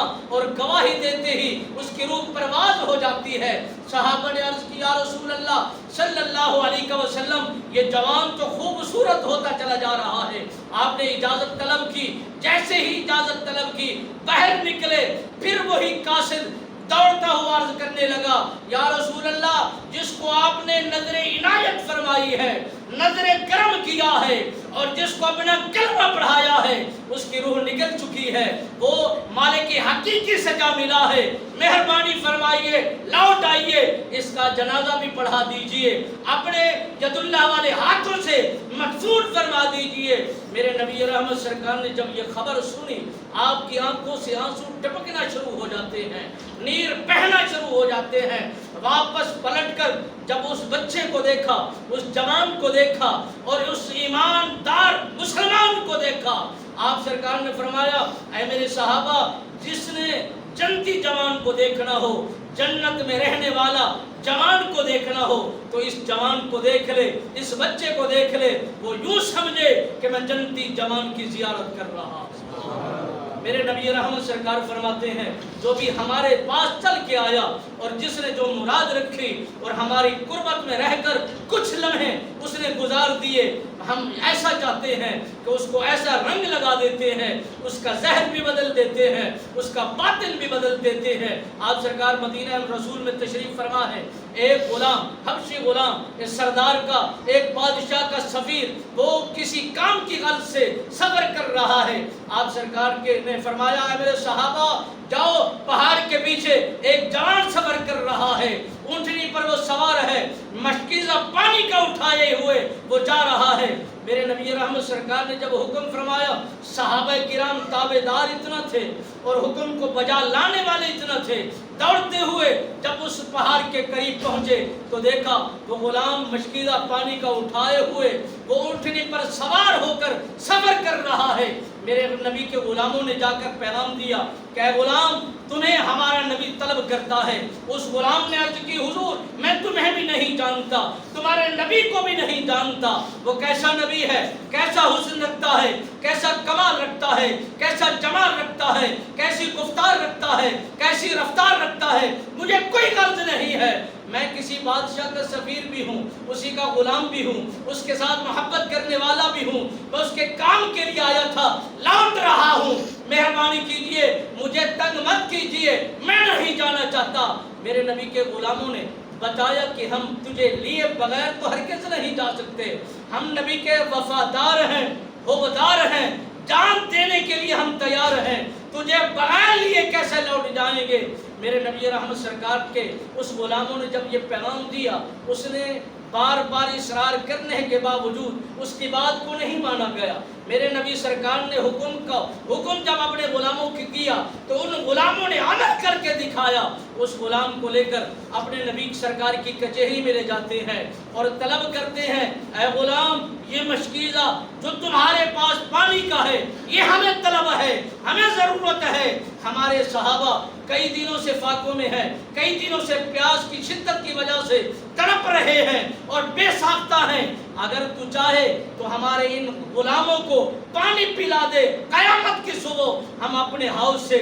کلمہ اور گواہی دیتے ہی اس کی روح پرواز ہو جاتی ہے۔ صحابہ نے عرض کیا یا رسول اللہ صلی اللہ علیہ وسلم یہ جوان تو خوبصورت ہوتا چلا جا رہا ہے، آپ نے اجازت طلب کی، جیسے ہی اجازت طلب کی باہر نکلے، پھر وہی قاصد دوڑتا ہوا عرض کرنے لگا یا رسول اللہ جس کو آپ نے نظر عنایت فرمائی ہے، نظر کرم کیا ہے اور جس کو اپنا کلمہ پڑھایا ہے اس کی روح نکل چکی ہے، وہ مالک حقیقی سزا ملا ہے، مہربانی فرمائیے لوٹ آئیے، اس کا جنازہ بھی پڑھا دیجئے، اپنے ید اللہ والے ہاتھوں سے مدفون فرما دیجئے۔ میرے نبی رحمت سرکار نے جب یہ خبر سنی آپ کی آنکھوں سے آنسو ٹپکنا شروع ہو جاتے ہیں، نیر بہنا شروع ہو جاتے ہیں۔ واپس پلٹ کر جب اس بچے کو دیکھا، اس جوان کو دیکھا اور اس ایماندار مسلمان کو دیکھا، آپ سرکار نے فرمایا اے میرے صحابہ جس نے جنتی جوان کو دیکھنا ہو، جنت میں رہنے والا جوان کو دیکھنا ہو تو اس جوان کو دیکھ لے، اس بچے کو دیکھ لے، وہ یوں سمجھے کہ میں جنتی جوان کی زیارت کر رہا ہوں۔ میرے نبی رحمت سرکار فرماتے ہیں جو بھی ہمارے پاس چل کے آیا اور جس نے جو مراد رکھی اور ہماری قربت میں رہ کر کچھ لمحے اس نے گزار دیے، ہم ایسا چاہتے ہیں کہ اس کو ایسا رنگ لگا دیتے ہیں، اس کا ذہن بھی بدل دیتے ہیں، اس کا باطن بھی بدل دیتے ہیں۔ آپ سرکار مدینہ رسول میں تشریف فرما ہے، ایک غلام حبشی غلام ایک سردار کا، ایک بادشاہ کا سفیر، وہ کسی کام کی غرض سے سفر کر رہا ہے۔ آپ سرکار نے فرمایا اے میرے صحابہ جاؤ، پہاڑ کے پیچھے ایک جوان سفر کر رہا ہے، اونٹنی پر وہ سوار ہے، مشکیزہ پانی کا اٹھائے ہوئے وہ جا رہا ہے۔ میرے نبی رحمت سرکار نے جب حکم فرمایا، صحابہ کرام تابعدار اتنا تھے اور حکم کو بجا لانے والے اتنا تھے، دوڑتے ہوئے جب اس پہاڑ کے قریب پہنچے تو دیکھا وہ غلام مشکیزہ پانی کا اٹھائے ہوئے وہ اونٹنی پر سوار ہو کر سفر کر رہا ہے۔ میرے نبی کے غلاموں نے جا کر پیغام دیا کہ اے غلام تمہیں ہمارا نبی طلب کرتا ہے۔ اس غلام نے عرض کی حضور میں تمہیں بھی نہیں جانتا، تمہارے نبی کو بھی نہیں جانتا، وہ کیسا نبی ہے، کیسا حسن رکھتا ہے، کیسا کمال رکھتا ہے، کیسا جمال رکھتا ہے، کیسی گفتار رکھتا ہے، کیسی رفتار رکھتا ہے، مجھے کوئی غرض نہیں ہے، میں کسی بادشاہ کا سفیر بھی ہوں، اسی کا غلام بھی ہوں، اس کے ساتھ محبت کرنے والا بھی ہوں، میں اس کے کام کے لیے آیا تھا، لوٹ رہا ہوں، مہربانی کیجئے مجھے تنگ مت کیجئے، میں نہیں جانا چاہتا۔ میرے نبی کے غلاموں نے بتایا کہ ہم تجھے لیے بغیر تو ہرگز نہیں جا سکتے، ہم نبی کے وفادار ہیں، حوادار ہیں، جان دینے کے لیے ہم تیار ہیں، تجھے بغیر لیے کیسے لوٹ جائیں گے۔ میرے نبی رحمت سرکار کے اس غلاموں نے جب یہ پیغام دیا، اس نے بار بار اصرار کرنے کے باوجود اس کی بات کو نہیں مانا گیا۔ میرے نبی سرکار نے حکم جب اپنے غلاموں کی کیا تو ان غلاموں نے عمل کر کے دکھایا۔ اس غلام کو لے کر اپنے نبی سرکار کی کچہری میں لے جاتے ہیں اور طلب کرتے ہیں اے غلام یہ مشکیزہ جو تمہارے پاس پانی کا ہے یہ ہمیں طلب ہے، ہمیں ضرورت ہے، ہمارے صحابہ کئی دنوں سے فاقوں میں ہیں، کئی دنوں سے پیاس کی شدت کی وجہ سے تڑپ رہے ہیں اور بے ساختہ ہیں، اگر تو چاہے تو ہمارے ان غلاموں کو پانی پلا دے، قیامت کی صبح ہم اپنے حوض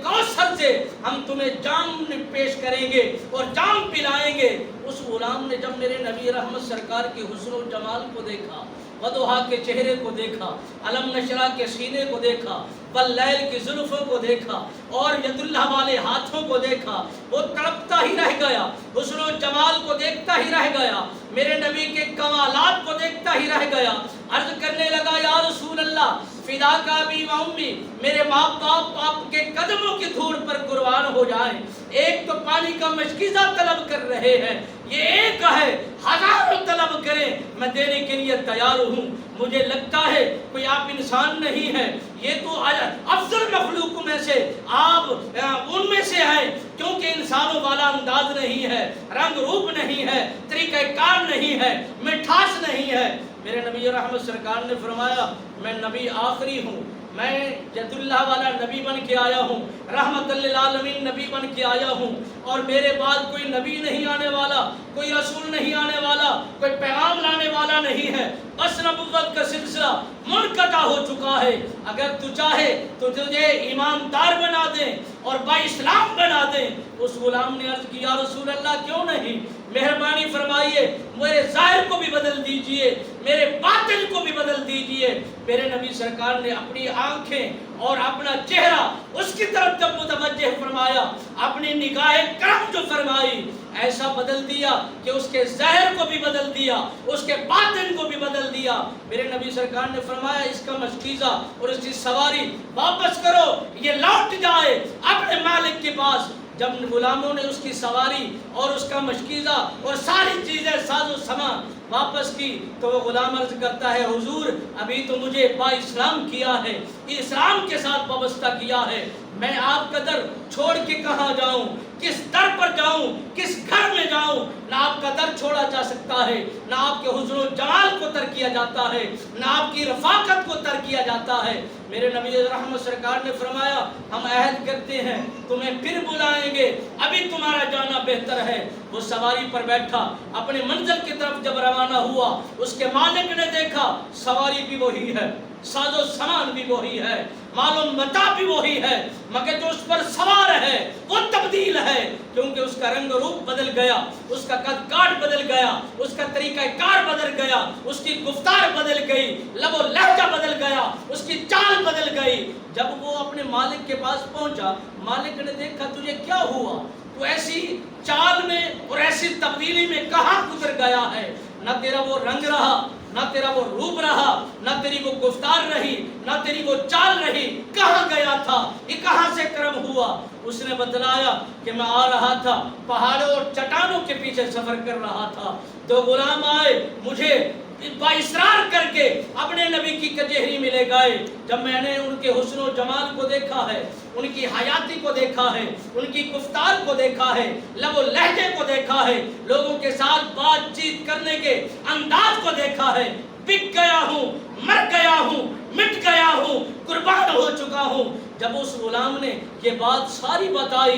کوثر سے ہم تمہیں جام پیش کریں گے اور جام پلائیں گے۔ اس غلام نے جب میرے نبی رحمت سرکار کے حسن و جمال کو دیکھا، وضحا کے چہرے کو دیکھا، علم نشرہ کے سینے کو دیکھا، واللیل کی زلفوں کو دیکھا اور ید اللہ والے ہاتھوں کو دیکھا، وہ تڑپتا ہی رہ گیا، حسن و جمال کو دیکھتا ہی رہ گیا، میرے نبی کے کمالات کو دیکھتا ہی رہ گیا، عرض کرنے لگا یا رسول اللہ فداک ابی و امی، میرے ماں باپ آپ کے قدموں کی دھوڑ پر قربان ہو جائیں، ایک تو پانی کا مشکیزہ طلب کر رہے ہیں، یہ ایک ہے، ہزاروں طلب کریں میں دینے کے لیے تیار ہوں، مجھے لگتا ہے کوئی آپ انسان نہیں ہے، یہ تو افضل مخلوق میں سے آپ ان میں سے ہیں، کیونکہ انسانوں والا انداز نہیں ہے، رنگ روپ نہیں ہے، طریقہ کار نہیں ہے، مٹھاس نہیں ہے۔ میرے نبی رحمت سرکار نے فرمایا میں نبی آخری ہوں، میں ید اللہ والا نبی بن کے آیا ہوں، رحمت للعالمین نبی بن کے آیا ہوں، اور میرے بعد کوئی نبی نہیں آنے والا، کوئی رسول نہیں آنے والا، کوئی پیغام لانے والا نہیں ہے، بس نبوت کا سلسلہ منقطع ہو چکا ہے، اگر تو چاہے تو تجھے ایماندار بنا دیں، اور با اسلام بنا دیں۔ اس غلام نے عرض کی یا رسول اللہ کیوں نہیں، مہربانی فرمائیے میرے ظاہر کو بھی بدل دیجئے، میرے باطن کو بھی بدل دیجئے۔ میرے نبی سرکار نے اپنی آنکھیں اور اپنا چہرہ اس کی طرف جب متوجہ فرمایا، اپنی نگاہ کرم جو فرمائی، ایسا بدل دیا کہ اس کے ظاہر کو بھی بدل دیا، اس کے باطن کو بھی بدل دیا۔ میرے نبی سرکار نے فرمایا اس کا مشکیزہ اور اس کی سواری واپس کرو، یہ لوٹ جائے اپنے مالک کے پاس۔ جب غلاموں نے اس کی سواری اور اس کا مشکیزہ اور ساری چیزیں ساز و سامان واپس کی تو وہ غلام عرض کرتا ہے حضور ابھی تو مجھے با اسلام کیا ہے، اسلام کے ساتھ وابستہ کیا ہے، میں آپ کا در چھوڑ کے کہاں جاؤں، کس در پر جاؤں، کس گھر میں جاؤں؟ نہ آپ کا در چھوڑا جا سکتا ہے، نہ آپ کے حسن و جمال کو ترک کیا جاتا ہے، نہ آپ کی رفاقت کو ترک کیا جاتا ہے۔ میرے نبی رحمت سرکار نے فرمایا ہم عہد کرتے ہیں تمہیں پھر بلائیں گے، ابھی تمہارا جانا بہتر ہے۔ وہ سواری پر بیٹھا، اپنے منزل کی طرف جب روانہ ہوا، اس کے مالک نے دیکھا سواری بھی وہی ہے، ساز و سامان بھی وہی ہے، مال و متاع بھی وہی ہے، مگر جو اس پر سوار ہے وہ تبدیل ہے، کیونکہ اس کا رنگ روپ بدل گیا، اس کا قد کاٹ بدل گیا، اس کا طریقہ کار بدل گیا، اس کی گفتار بدل گئی، لب و لہجہ بدل گیا، اس کی چال بدل گئی۔ جب وہ اپنے مالک کے پاس پہنچا، مالک نے دیکھا تجھے کیا ہوا، تو ایسی چال میں اور ایسی تبدیلی میں کہاں گزر گیا ہے؟ نہ تیرا وہ رنگ رہا، نہ تیرا وہ روپ رہا، نہ تیری وہ گفتار رہی، نہ تیری وہ چال رہی، کہاں گیا تھا، یہ کہاں سے کرم ہوا؟ اس نے بتلایا کہ میں آ رہا تھا، پہاڑوں اور چٹانوں کے پیچھے سفر کر رہا تھا، دو غلام آئے مجھے با اصرار کر کے اپنے نبی کی کچہری میں لے گئے۔ جب میں نے ان کے حسن و جمال کو دیکھا ہے، ان کی حیاتی کو دیکھا ہے، ان کی گفتار کو دیکھا ہے، لب و لہجے کو دیکھا ہے، لوگوں کے ساتھ بات چیت کرنے کے انداز کو دیکھا ہے، بک گیا ہوں، مر گیا ہوں، مٹ گیا ہوں، قربان ہو چکا ہوں۔ جب اس غلام نے یہ بات ساری بتائی